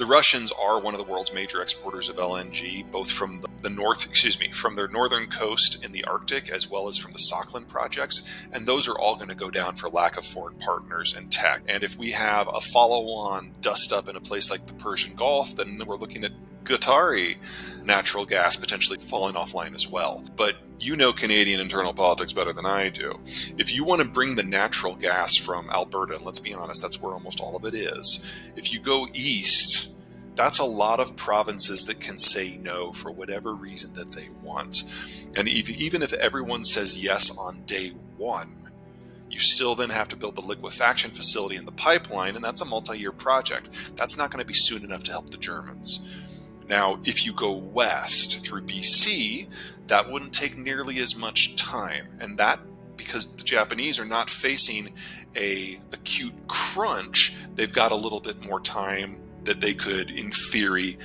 The Russians are one of the world's major exporters of LNG, both from from their northern coast in the Arctic, as well as from the Sakhalin projects. And those are all going to go down for lack of foreign partners and tech. And if we have a follow-on dust up in a place like the Persian Gulf, then we're looking at Qatari natural gas potentially falling offline as well. But you know Canadian internal politics better than I do. If you want to bring the natural gas from Alberta, and let's be honest, that's where almost all of it is, if you go east, that's a lot of provinces that can say no for whatever reason that they want. And even if everyone says yes on day one, you still then have to build the liquefaction facility and the pipeline, and that's a multi-year project. That's not going to be soon enough to help the Germans. Now, if you go west through BC, that wouldn't take nearly as much time. And that, because the Japanese are not facing an acute crunch, they've got a little bit more time that they could, in theory,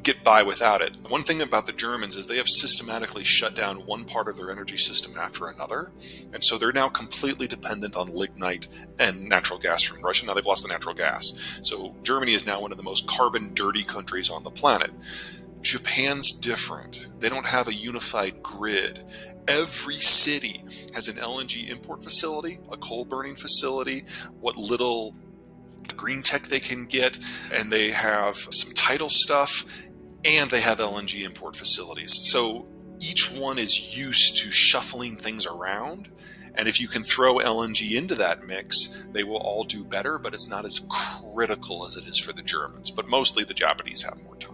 get by without it. One thing about the Germans is they have systematically shut down one part of their energy system after another. And so they're now completely dependent on lignite and natural gas from Russia. Now they've lost the natural gas. So Germany is now one of the most carbon dirty countries on the planet. Japan's different. They don't have a unified grid. Every city has an LNG import facility, a coal burning facility, what little green tech they can get, and they have some tidal stuff, and they have LNG import facilities. So each one is used to shuffling things around. And if you can throw LNG into that mix, they will all do better, but it's not as critical as it is for the Germans. But mostly the Japanese have more time.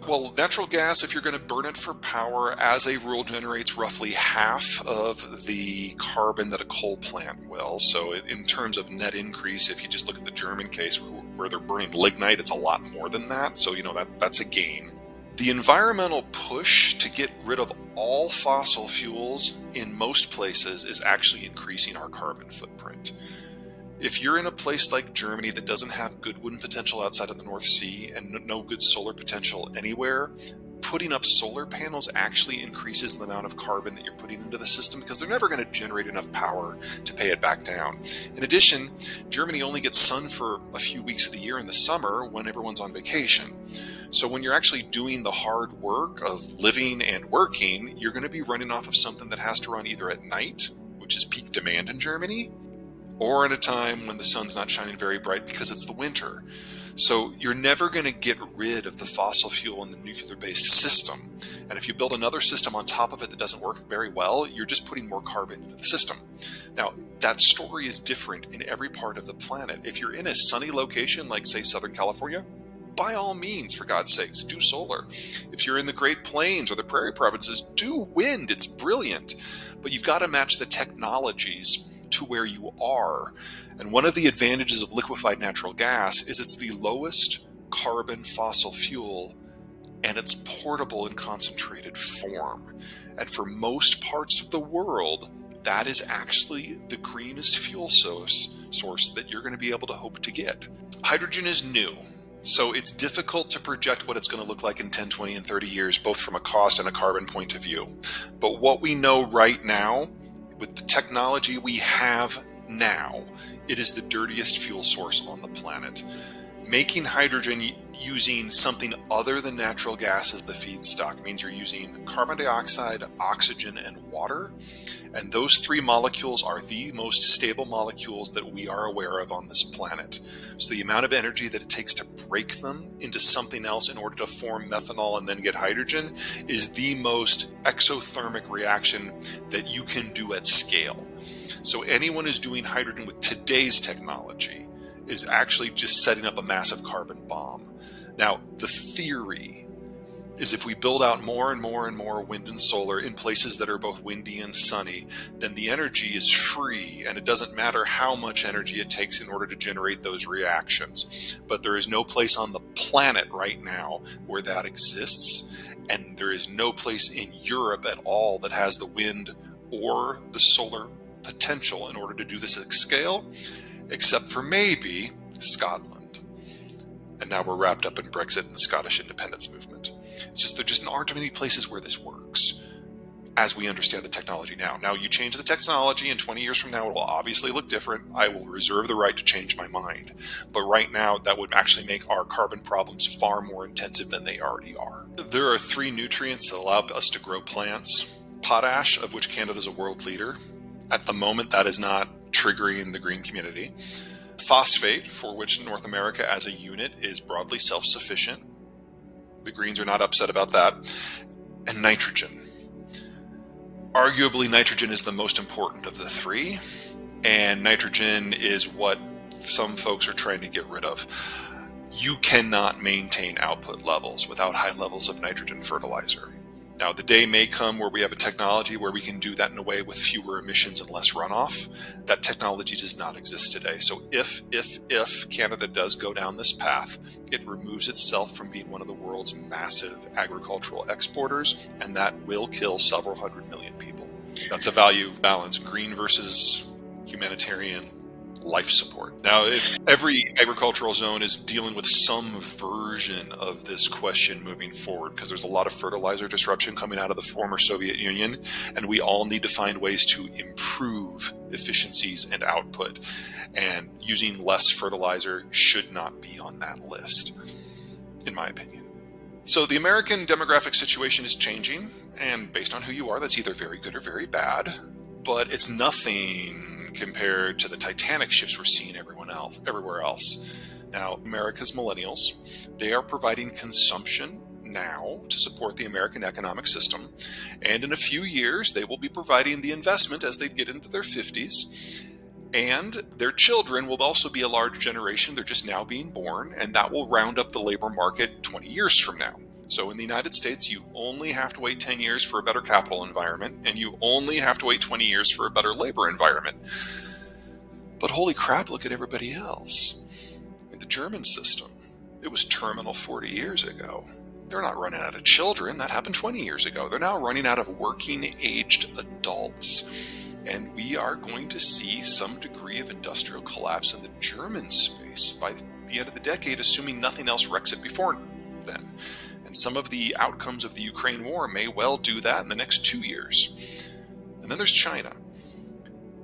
Well, natural gas, if you're going to burn it for power, as a rule, generates roughly half of the carbon that a coal plant will. So in terms of net increase, if you just look at the German case where they're burning lignite, it's a lot more than that. So, that's a gain. The environmental push to get rid of all fossil fuels in most places is actually increasing our carbon footprint. If you're in a place like Germany that doesn't have good wind potential outside of the North Sea and no good solar potential anywhere, putting up solar panels actually increases the amount of carbon that you're putting into the system because they're never going to generate enough power to pay it back down. In addition, Germany only gets sun for a few weeks of the year in the summer when everyone's on vacation. So when you're actually doing the hard work of living and working, you're going to be running off of something that has to run either at night, which is peak demand in Germany, or at a time when the sun's not shining very bright because it's the winter. So you're never going to get rid of the fossil fuel in the nuclear-based system. And if you build another system on top of it that doesn't work very well, you're just putting more carbon into the system. Now, that story is different in every part of the planet. If you're in a sunny location like, say, Southern California, by all means, for God's sakes, do solar. If you're in the Great Plains or the Prairie Provinces, do wind. It's brilliant. But you've got to match the technologies to where you are. And one of the advantages of liquefied natural gas is it's the lowest carbon fossil fuel, and it's portable in concentrated form. And for most parts of the world, that is actually the greenest fuel source that you're going to be able to hope to get. Hydrogen is new. So it's difficult to project what it's going to look like in 10, 20, and 30 years, both from a cost and a carbon point of view. But what we know right now, with the technology we have now, it is the dirtiest fuel source on the planet. Making hydrogen using something other than natural gas as the feedstock means you're using carbon dioxide, oxygen, and water. And those three molecules are the most stable molecules that we are aware of on this planet. So the amount of energy that it takes to break them into something else in order to form methanol and then get hydrogen is the most exothermic reaction that you can do at scale. So anyone who's doing hydrogen with today's technology is actually just setting up a massive carbon bomb. Now, the theory is if we build out more and more and more wind and solar in places that are both windy and sunny, then the energy is free, and it doesn't matter how much energy it takes in order to generate those reactions. But there is no place on the planet right now where that exists, and there is no place in Europe at all that has the wind or the solar potential in order to do this at scale, except for maybe Scotland. And now we're wrapped up in Brexit and the Scottish independence movement. It's just there just aren't many places where this works. as we understand the technology now. Now, you change the technology, and 20 years from now, it will obviously look different. I will reserve the right to change my mind. But right now, that would actually make our carbon problems far more intensive than they already are. There are 3 nutrients that allow us to grow plants. Potash, of which Canada is a world leader. At the moment, that is not triggering the green community. Phosphate, for which North America as a unit is broadly self-sufficient. The Greens are not upset about that. And nitrogen. Arguably, nitrogen is the most important of the 3, and nitrogen is what some folks are trying to get rid of. You cannot maintain output levels without high levels of nitrogen fertilizer. Now, the day may come where we have a technology where we can do that in a way with fewer emissions and less runoff. That technology does not exist today. So if Canada does go down this path, it removes itself from being one of the world's massive agricultural exporters, and that will kill several hundred million people. That's a value balance, green versus humanitarian life support. Now, if every agricultural zone is dealing with some version of this question moving forward, because there's a lot of fertilizer disruption coming out of the former Soviet Union, and we all need to find ways to improve efficiencies and output, and using less fertilizer should not be on that list, in my opinion. So the American demographic situation is changing, and based on who you are, that's either very good or very bad, but it's nothing compared to the titanic shifts we're seeing everywhere else. Now, America's millennials, they are providing consumption now to support the American economic system, and in a few years, they will be providing the investment as they get into their 50s, and their children will also be a large generation. They're just now being born, and that will round up the labor market 20 years from now. So in the United States, you only have to wait 10 years for a better capital environment, and you only have to wait 20 years for a better labor environment. But holy crap, look at everybody else. In the German system, it was terminal 40 years ago. They're not running out of children. That happened 20 years ago. They're now running out of working-aged adults. And we are going to see some degree of industrial collapse in the German space by the end of the decade, assuming nothing else wrecks it before then. And some of the outcomes of the Ukraine war may well do that in the next 2 years. And then there's China.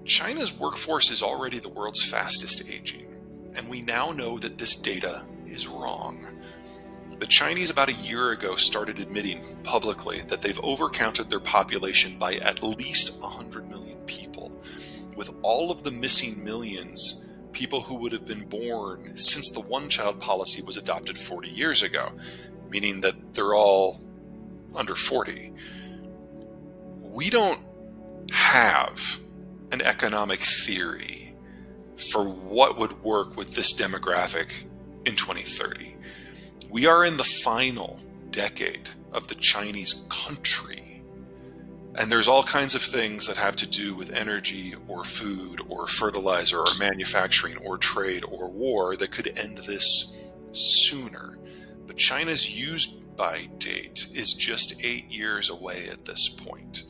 China's workforce is already the world's fastest aging, and we now know that this data is wrong. The Chinese about a year ago started admitting publicly that they've overcounted their population by at least 100 million people, with all of the missing millions people who would have been born since the one-child policy was adopted 40 years ago, meaning that they're all under 40. We don't have an economic theory for what would work with this demographic in 2030. We are in the final decade of the Chinese country, and there's all kinds of things that have to do with energy or food or fertilizer or manufacturing or trade or war that could end this sooner. But China's use-by date is just 8 years away at this point.